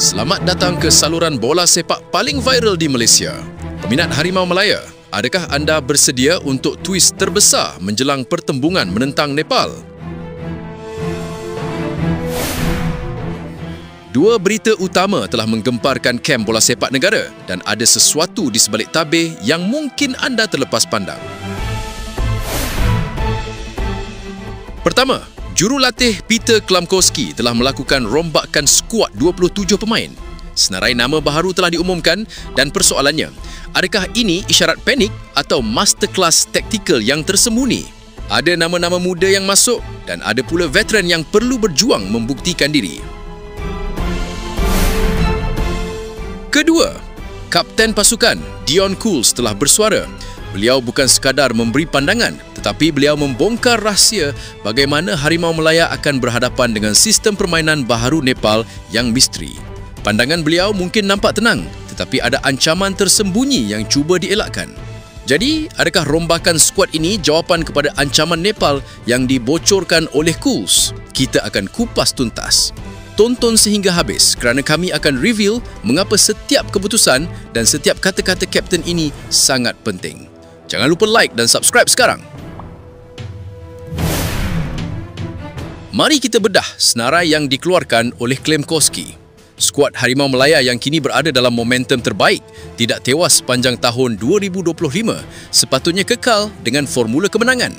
Selamat datang ke saluran bola sepak paling viral di Malaysia. Peminat Harimau Malaya, adakah anda bersedia untuk twist terbesar menjelang pertembungan menentang Nepal? Dua berita utama telah menggemparkan kem bola sepak negara dan ada sesuatu di sebalik tabir yang mungkin anda terlepas pandang. Pertama, jurulatih Peter Klamkowski telah melakukan rombakan skuad 27 pemain. Senarai nama baharu telah diumumkan dan persoalannya, adakah ini isyarat panik atau masterclass taktikal yang tersembunyi? Ada nama-nama muda yang masuk dan ada pula veteran yang perlu berjuang membuktikan diri. Kedua, Kapten pasukan Dion Cools telah bersuara. Beliau bukan sekadar memberi pandangan, tetapi beliau membongkar rahsia bagaimana Harimau Malaya akan berhadapan dengan sistem permainan baharu Nepal yang misteri. Pandangan beliau mungkin nampak tenang, tetapi ada ancaman tersembunyi yang cuba dielakkan. Jadi, adakah rombakan skuad ini jawapan kepada ancaman Nepal yang dibocorkan oleh Cools? Kita akan kupas tuntas. Tonton sehingga habis kerana kami akan reveal mengapa setiap keputusan dan setiap kata-kata kapten ini sangat penting. Jangan lupa like dan subscribe sekarang. Mari kita bedah senarai yang dikeluarkan oleh Klamkowski. Skuad Harimau Malaya yang kini berada dalam momentum terbaik, tidak tewas sepanjang tahun 2025, sepatutnya kekal dengan formula kemenangan.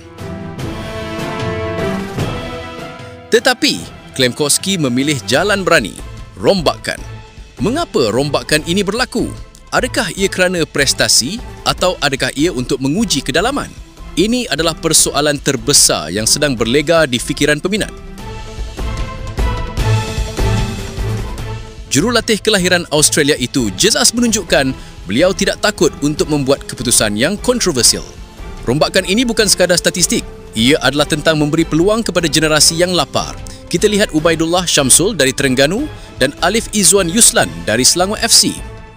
Tetapi Klamkowski memilih jalan berani, rombakan. Mengapa rombakan ini berlaku? Adakah ia kerana prestasi atau adakah ia untuk menguji kedalaman? Ini adalah persoalan terbesar yang sedang berlega di fikiran peminat. Jurulatih kelahiran Australia itu jelas menunjukkan beliau tidak takut untuk membuat keputusan yang kontroversial. Rombakan ini bukan sekadar statistik, ia adalah tentang memberi peluang kepada generasi yang lapar. Kita lihat Ubaidullah Syamsul dari Terengganu dan Alif Izwan Yuslan dari Selangor FC.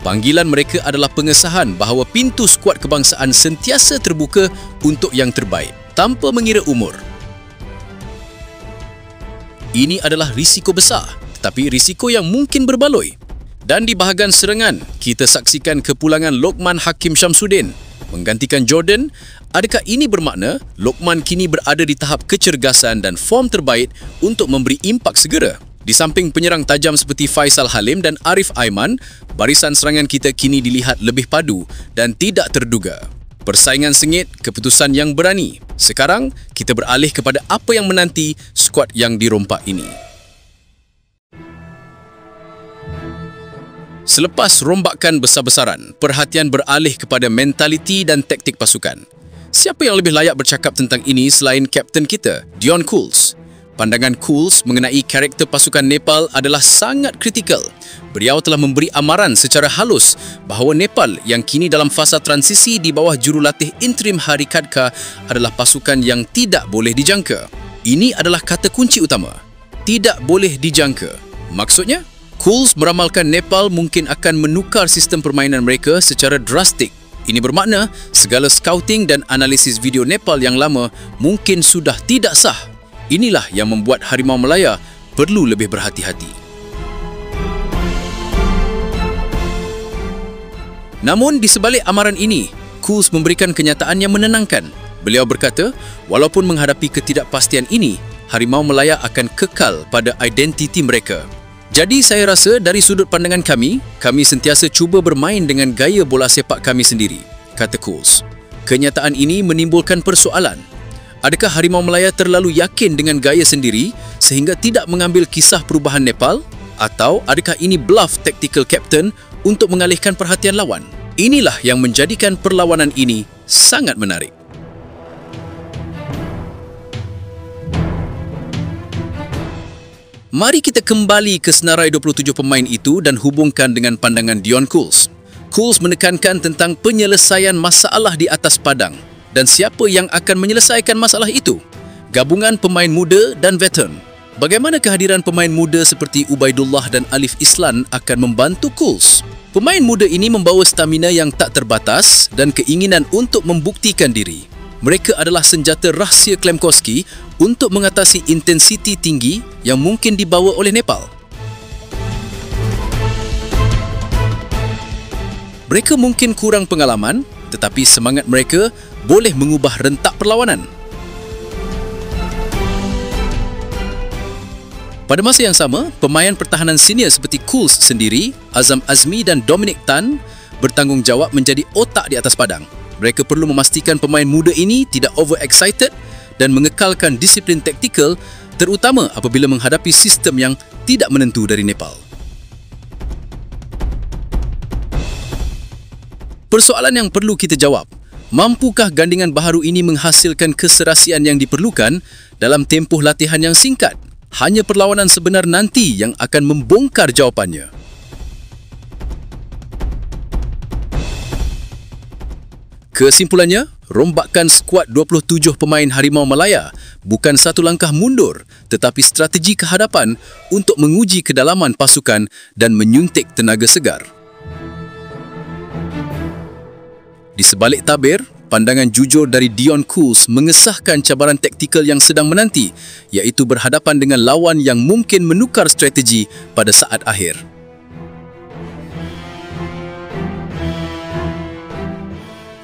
Panggilan mereka adalah pengesahan bahawa pintu skuad kebangsaan sentiasa terbuka untuk yang terbaik, tanpa mengira umur. Ini adalah risiko besar, tetapi risiko yang mungkin berbaloi. Dan di bahagian serangan, kita saksikan kepulangan Lokman Hakim Syamsuddin menggantikan Jordan. Adakah ini bermakna Lokman kini berada di tahap kecergasan dan form terbaik untuk memberi impak segera? Di samping penyerang tajam seperti Faisal Halim dan Arif Aiman, barisan serangan kita kini dilihat lebih padu dan tidak terduga. Persaingan sengit, keputusan yang berani. Sekarang, kita beralih kepada apa yang menanti skuad yang dirompak ini. Selepas rombakan besar-besaran, perhatian beralih kepada mentaliti dan taktik pasukan. Siapa yang lebih layak bercakap tentang ini selain kapten kita, Dion Cools? Pandangan Cools mengenai karakter pasukan Nepal adalah sangat kritikal. Beliau telah memberi amaran secara halus bahawa Nepal yang kini dalam fasa transisi di bawah jurulatih interim Hari Khadka adalah pasukan yang tidak boleh dijangka. Ini adalah kata kunci utama. Tidak boleh dijangka. Maksudnya, Cools meramalkan Nepal mungkin akan menukar sistem permainan mereka secara drastik. Ini bermakna segala scouting dan analisis video Nepal yang lama mungkin sudah tidak sah. Inilah yang membuat Harimau Malaya perlu lebih berhati-hati. Namun di sebalik amaran ini, Cools memberikan kenyataan yang menenangkan. Beliau berkata, walaupun menghadapi ketidakpastian ini, Harimau Malaya akan kekal pada identiti mereka. Jadi saya rasa dari sudut pandangan kami sentiasa cuba bermain dengan gaya bola sepak kami sendiri, kata Cools. Kenyataan ini menimbulkan persoalan. Adakah Harimau Malaya terlalu yakin dengan gaya sendiri sehingga tidak mengambil kisah perubahan Nepal? Atau adakah ini bluff tactical captain untuk mengalihkan perhatian lawan? Inilah yang menjadikan perlawanan ini sangat menarik. Mari kita kembali ke senarai 27 pemain itu dan hubungkan dengan pandangan Dion Cools. Cools menekankan tentang penyelesaian masalah di atas padang dan siapa yang akan menyelesaikan masalah itu? Gabungan pemain muda dan veteran. Bagaimana kehadiran pemain muda seperti Ubaidullah dan Alif Izwan akan membantu Cools? Pemain muda ini membawa stamina yang tak terbatas dan keinginan untuk membuktikan diri. Mereka adalah senjata rahsia Klamkowski untuk mengatasi intensiti tinggi yang mungkin dibawa oleh Nepal. Mereka mungkin kurang pengalaman, tetapi semangat mereka boleh mengubah rentak perlawanan. Pada masa yang sama, pemain pertahanan senior seperti Cools sendiri, Azam Azmi dan Dominic Tan bertanggungjawab menjadi otak di atas padang. Mereka perlu memastikan pemain muda ini tidak overexcited dan mengekalkan disiplin taktikal, terutama apabila menghadapi sistem yang tidak menentu dari Nepal. Persoalan yang perlu kita jawab, mampukah gandingan baharu ini menghasilkan keserasian yang diperlukan dalam tempoh latihan yang singkat? Hanya perlawanan sebenar nanti yang akan membongkar jawapannya. Kesimpulannya, rombakan skuad 27 pemain Harimau Malaya bukan satu langkah mundur, tetapi strategi kehadapan untuk menguji kedalaman pasukan dan menyuntik tenaga segar. Di sebalik tabir, pandangan jujur dari Dion Cools mengesahkan cabaran taktikal yang sedang menanti, iaitu berhadapan dengan lawan yang mungkin menukar strategi pada saat akhir.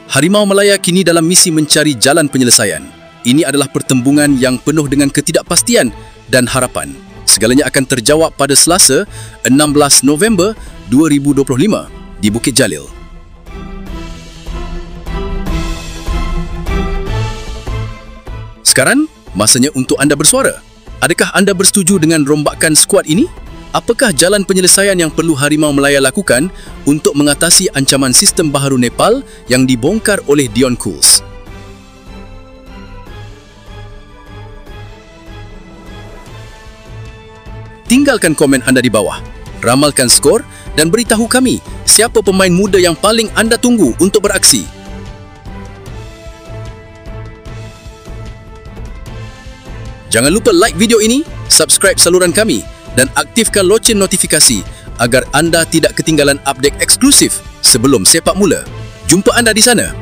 Harimau Malaya kini dalam misi mencari jalan penyelesaian. Ini adalah pertembungan yang penuh dengan ketidakpastian dan harapan. Segalanya akan terjawab pada Selasa, 16 November 2025 di Bukit Jalil. Sekarang, masanya untuk anda bersuara. Adakah anda bersetuju dengan rombakan skuad ini? Apakah jalan penyelesaian yang perlu Harimau Malaya lakukan untuk mengatasi ancaman sistem baharu Nepal yang dibongkar oleh Dion Cools? Tinggalkan komen anda di bawah, ramalkan skor dan beritahu kami siapa pemain muda yang paling anda tunggu untuk beraksi. Jangan lupa like video ini, subscribe saluran kami dan aktifkan loceng notifikasi agar anda tidak ketinggalan update eksklusif sebelum sepak mula. Jumpa anda di sana.